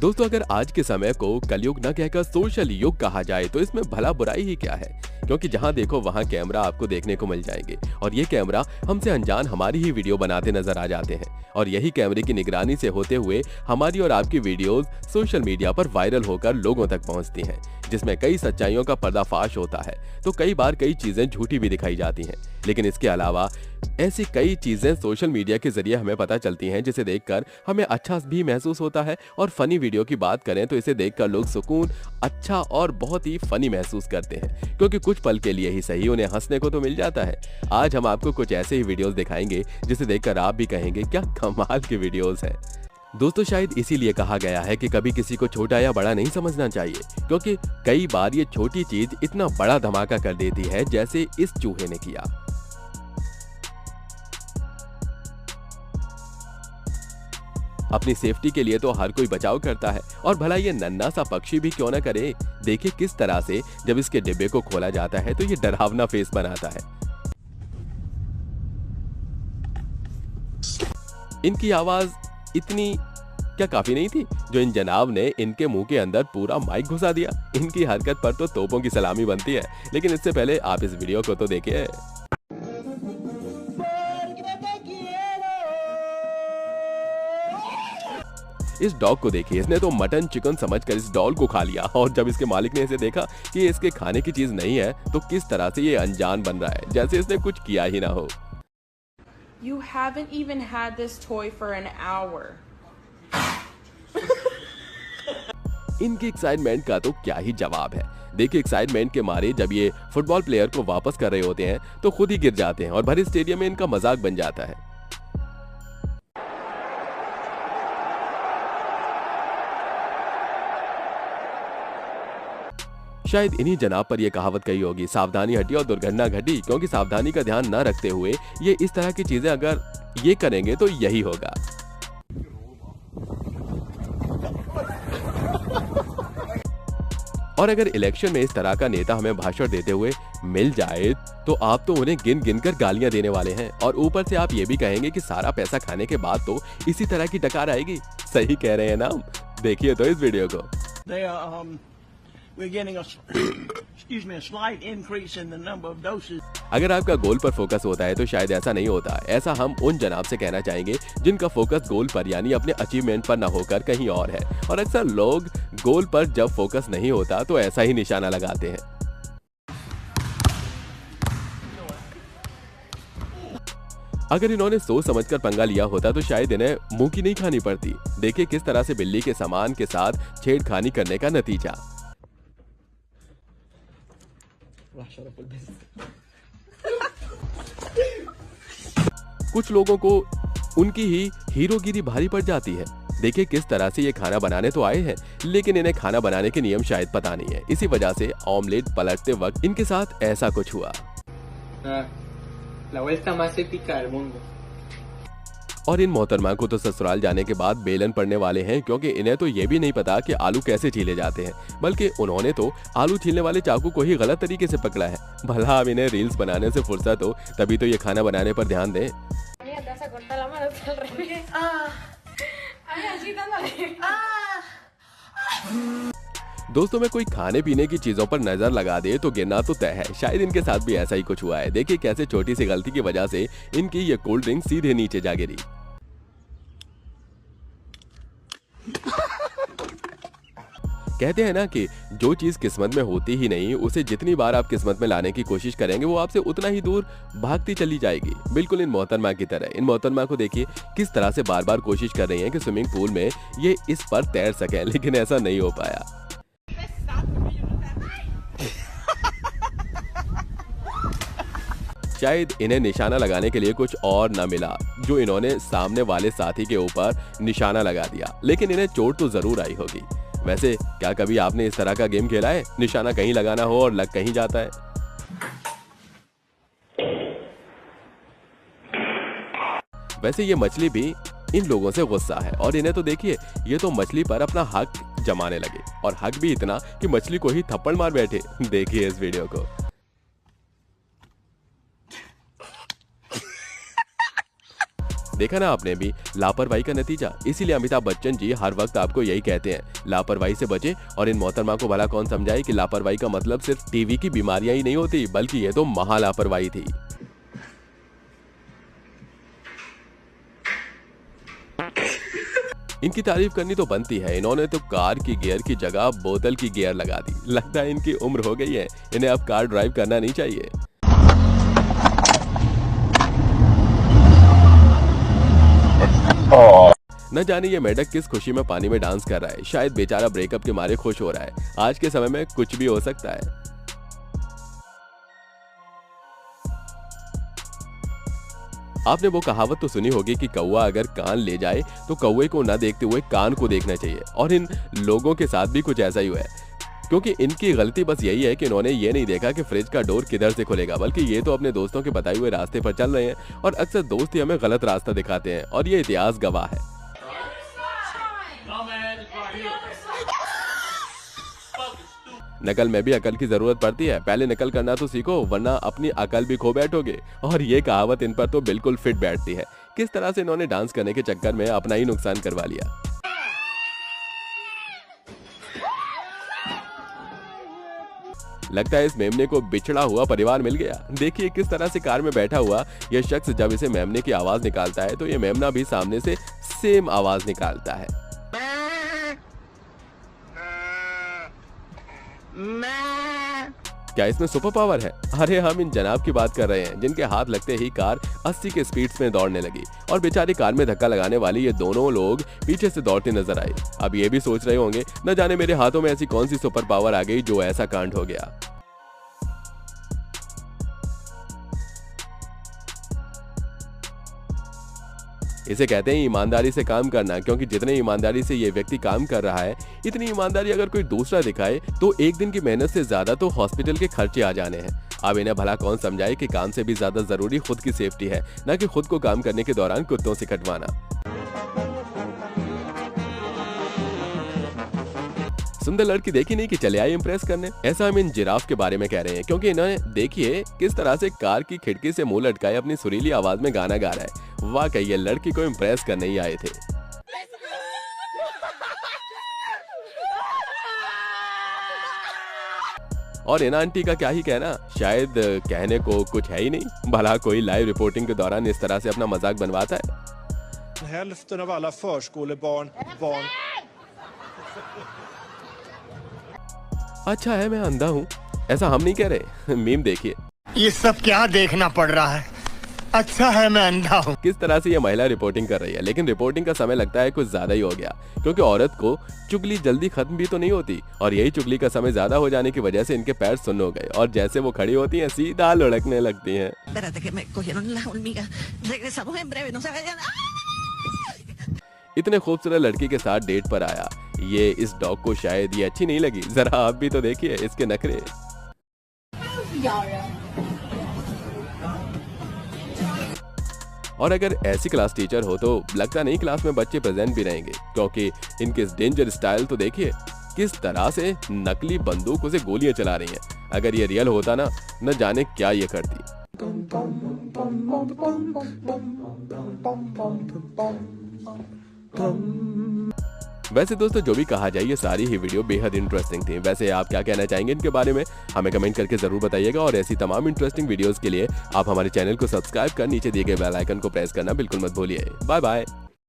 दोस्तों, अगर आज के समय को कलयुग न कहकर सोशल युग कहा जाए तो इसमें भला बुराई ही क्या है, क्योंकि जहां देखो वहां कैमरा आपको देखने को मिल जाएंगे और ये कैमरा हमसे अनजान हमारी ही वीडियो बनाते नजर आ जाते हैं और यही कैमरे की निगरानी से होते हुए हमारी और आपकी वीडियोस सोशल मीडिया पर वायरल होकर लोगों तक पहुंचती हैं, जिसमें कई सच्चाइयों का पर्दाफाश होता है। तो कई बार कई चीजें झूठी भी दिखाई जाती हैं, लेकिन इसके अलावा ऐसी कई चीजें सोशल मीडिया के जरिए हमें पता चलती हैं जिसे देखकर हमें अच्छा भी महसूस होता है। और फनी वीडियो की बात करें तो इसे देखकर लोग सुकून, अच्छा और बहुत ही फनी महसूस करते हैं, क्योंकि कुछ पल के लिए ही सही उन्हें हंसने को तो मिल जाता है। आज हम आपको कुछ ऐसे ही वीडियोस दिखाएंगे जिसे देखकर आप भी कहेंगे क्या कमाल के वीडियोस हैं। दोस्तों, शायद इसीलिए कहा गया है कि कभी किसी को छोटा या बड़ा नहीं समझना चाहिए, क्योंकि कई बार ये छोटी चीज इतना बड़ा धमाका कर देती है, जैसे इस चूहे ने किया। अपनी सेफ्टी के लिए तो हर कोई बचाव करता है, और भला ये नन्हा सा पक्षी भी क्यों न करे। देखिए किस तरह से जब इसके डिब्बे को खोला जाता है तो ये डरावना फेस बनाता है। इनकी आवाज इतनी क्या काफी नहीं थी जो इन जनाब ने इनके मुंह के अंदर पूरा माइक घुसा दिया। इनकी हरकत पर तो तोपों की सलामी बनती है, लेकिन इससे पहले आप इस वीडियो को तो देखिए। इस डॉग को देखिए, इसने तो मटन चिकन समझकर इस डॉल को खा लिया, और जब इसके मालिक ने इसे देखा कि ये इसके खाने की चीज नहीं है तो किस तरह से ये अनजान बन रहा है, जैसे इसने कुछ किया ही ना हो। You haven't even had this toy for an hour. इनकी एक्साइटमेंट का तो क्या ही जवाब है। देखिए एक्साइटमेंट के मारे जब ये फुटबॉल प्लेयर को वापस कर रहे होते हैं तो खुद ही गिर जाते हैं और भरे स्टेडियम में इनका मजाक बन जाता है। शायद इन्हीं जनाब पर यह कहावत कही होगी, सावधानी हटी और दुर्घटना घटी, क्योंकि सावधानी का ध्यान न रखते हुए ये इस तरह की चीजें अगर ये करेंगे तो यही होगा। और अगर इलेक्शन में इस तरह का नेता हमें भाषण देते हुए मिल जाए तो आप तो उन्हें गिन गिन कर गालियां देने वाले हैं, और ऊपर से आप ये भी कहेंगे कि सारा पैसा खाने के बाद तो इसी तरह की डकार आएगी। सही कह रहे हैं ना? देखिए तो इस वीडियो को। We're getting a slight increase in the number of doses. अगर आपका गोल पर फोकस होता है तो शायद ऐसा नहीं होता। ऐसा हम उन जनाब से कहना चाहेंगे जिनका फोकस गोल पर यानी अपने अचीवमेंट पर न होकर कहीं और है, और अक्सर लोग गोल पर जब फोकस नहीं होता तो ऐसा ही निशाना लगाते हैं। अगर इन्होंने सोच समझकर पंगा लिया होता तो शायद इन्हें मुंह की नहीं खानी पड़ती। देखिए किस तरह से बिल्ली के सामान के साथ छेड़खानी करने का नतीजा। कुछ लोगों को उनकी ही हीरोगिरी भारी पड़ जाती है। देखिए किस तरह से ये खाना बनाने तो आए हैं, लेकिन इन्हें खाना बनाने के नियम शायद पता नहीं है। इसी वजह से ऑमलेट पलटते वक्त इनके साथ ऐसा कुछ हुआ। La vuelta más épica del mundo. और इन मोहतरमा को तो ससुराल जाने के बाद बेलन पड़ने वाले हैं, क्योंकि इन्हें तो ये भी नहीं पता कि आलू कैसे छीले जाते हैं, बल्कि उन्होंने तो आलू छीलने वाले चाकू को ही गलत तरीके से पकड़ा है। भला अब इन्हें रील्स बनाने से फुर्सत हो तभी तो ये खाना बनाने पर ध्यान दें। दोस्तों में कोई खाने पीने की चीजों पर नजर लगा दे तो गिरना तो तय है। शायद इनके साथ भी ऐसा ही कुछ हुआ है। देखिए कैसे छोटी सी गलती की वजह से इनकी ये कोल्ड ड्रिंक सीधे नीचे जा गिरी। कहते हैं ना कि जो चीज किस्मत में होती ही नहीं उसे जितनी बार आप किस्मत में लाने की कोशिश करेंगे वो आपसे उतना ही दूर भागती चली जाएगी। बिल्कुल इन मोहतरमा की तरह। इन मोहतरमा को देखिए किस तरह से बार बार कोशिश कर रही हैं कि स्विमिंग पूल में ये इस पर तैर सकें, लेकिन ऐसा नहीं हो पाया। शायद इन्हें निशाना लगाने के लिए कुछ और न मिला जो इन्होंने सामने वाले साथी के ऊपर निशाना लगा दिया, लेकिन इन्हें चोट तो जरूर आई होगी। वैसे क्या कभी आपने इस तरह का गेम खेला है, निशाना कहीं लगाना हो और लग कहीं जाता है? वैसे ये मछली भी इन लोगों से गुस्सा है, और इन्हें तो देखिए ये तो मछली पर अपना हक जमाने लगे, और हक भी इतना कि मछली को ही थप्पड़ मार बैठे। देखिए इस वीडियो को। देखा ना आपने भी लापरवाही का नतीजा। इसीलिए अमिताभ बच्चन जी हर वक्त आपको यही कहते हैं, लापरवाही से बचे। और इन मोहतरमा को भला कौन समझाए कि लापरवाही का मतलब सिर्फ टीवी की बीमारियां ही नहीं होती, बल्कि ये तो महा लापरवाही थी। इनकी तारीफ करनी तो बनती है, इन्होंने तो कार की गियर की जगह बोतल की गियर लगा दी। लगता है इनकी उम्र हो गई है, इन्हें अब कार ड्राइव करना नहीं चाहिए। न जाने ये मेढक किस खुशी में पानी में डांस कर रहा है। शायद बेचारा ब्रेकअप के मारे खुश हो रहा है। आज के समय में कुछ भी हो सकता है। आपने वो कहावत तो सुनी होगी कि कौवा अगर कान ले जाए तो कौवे को न देखते हुए कान को देखना चाहिए। और इन लोगों के साथ भी कुछ ऐसा ही हुआ है, क्योंकि इनकी गलती बस यही है कि इन्होंने ये नहीं देखा कि फ्रिज का डोर किधर से खुलेगा, बल्कि ये तो अपने दोस्तों के बताए हुए रास्ते पर चल रहे हैं। और अक्सर दोस्त ही हमें गलत रास्ता दिखाते हैं, और ये इतिहास गवाह है। नकल में भी अकल की जरूरत पड़ती है। पहले नकल करना तो सीखो, वरना अपनी अकल भी खो बैठोगे। और ये कहावत इन पर तो बिल्कुल फिट बैठती है। किस तरह से इन्होंने डांस करने के चक्कर में अपना ही नुकसान करवा लिया। लगता है इस मेमने को बिछड़ा हुआ परिवार मिल गया। देखिए किस तरह से कार में बैठा हुआ यह शख्स जब इसे मेमने की आवाज निकालता है तो ये मेमना भी सामने से सेम आवाज निकालता है। क्या इसमें सुपर पावर है? अरे हम इन जनाब की बात कर रहे हैं, जिनके हाथ लगते ही कार 80 के स्पीड में दौड़ने लगी। और बेचारी कार में धक्का लगाने वाली ये दोनों लोग पीछे से दौड़ते नजर आए। अब ये भी सोच रहे होंगे, न जाने मेरे हाथों में ऐसी कौन सी सुपर पावर आ गई जो ऐसा कांड हो गया। इसे कहते हैं ईमानदारी से काम करना, क्योंकि जितने ईमानदारी से ये व्यक्ति काम कर रहा है, इतनी ईमानदारी अगर कोई दूसरा दिखाए तो एक दिन की मेहनत से ज्यादा तो हॉस्पिटल के खर्चे आ जाने हैं। अब इन्हें भला कौन समझाए कि काम से भी ज्यादा जरूरी खुद की सेफ्टी है, न कि खुद को काम करने के दौरान कुत्तों से कटवाना। सुंदर लड़की देखी नहीं कि चले आए इम्प्रेस करने। ऐसा हम इन जिराफ के बारे में कह रहे हैं, क्योंकि इन्हें देखिए किस तरह से कार की खिड़की से मुंह लटकाए अपनी सुरीली आवाज में गाना गा रहा है। वाकई ये लड़की को इम्प्रेस करने ही आए थे। और इन आंटी का क्या ही कहना, शायद कहने को कुछ है ही नहीं। भला कोई लाइव रिपोर्टिंग के दौरान इस तरह से अपना मजाक बनवाता है। Hälften av alla förskolebarn अच्छा है मैं अंधा हूँ, ऐसा हम नहीं कह रहे। मीम देखिए, ये सब क्या देखना पड़ रहा है। अच्छा है मैं अंधा हूँ। किस तरह से ये महिला रिपोर्टिंग कर रही है, लेकिन रिपोर्टिंग का समय लगता है कुछ ज्यादा ही हो गया, क्योंकि औरत को चुगली जल्दी खत्म भी तो नहीं होती। और यही चुगली का समय ज्यादा हो जाने की वजह से इनके पैर सुन्न हो गए, और जैसे वो खड़ी होती हैं सीधा लुढ़कने लगती हैं। इतने खूबसूरत लड़की के साथ डेट पर आया ये, इस डॉग को शायद ये अच्छी नहीं लगी। जरा आप भी तो देखिए इसके नखरे। और अगर ऐसी क्लास टीचर हो तो लगता नहीं क्लास में बच्चे प्रेजेंट भी रहेंगे, क्योंकि इनके डेंजर स्टाइल तो देखिए किस तरह से नकली बंदूकों से गोलियां चला रही हैं। अगर ये रियल होता ना, न जाने क्या ये करती। वैसे दोस्तों जो भी कहा जाए, ये सारी ही वीडियो बेहद इंटरेस्टिंग थी। वैसे आप क्या कहना चाहेंगे इनके बारे में, हमें कमेंट करके जरूर बताइएगा। और ऐसी तमाम इंटरेस्टिंग वीडियोस के लिए आप हमारे चैनल को सब्सक्राइब कर नीचे दिए गए बेल आइकन को प्रेस करना बिल्कुल मत भूलिए। Bye bye.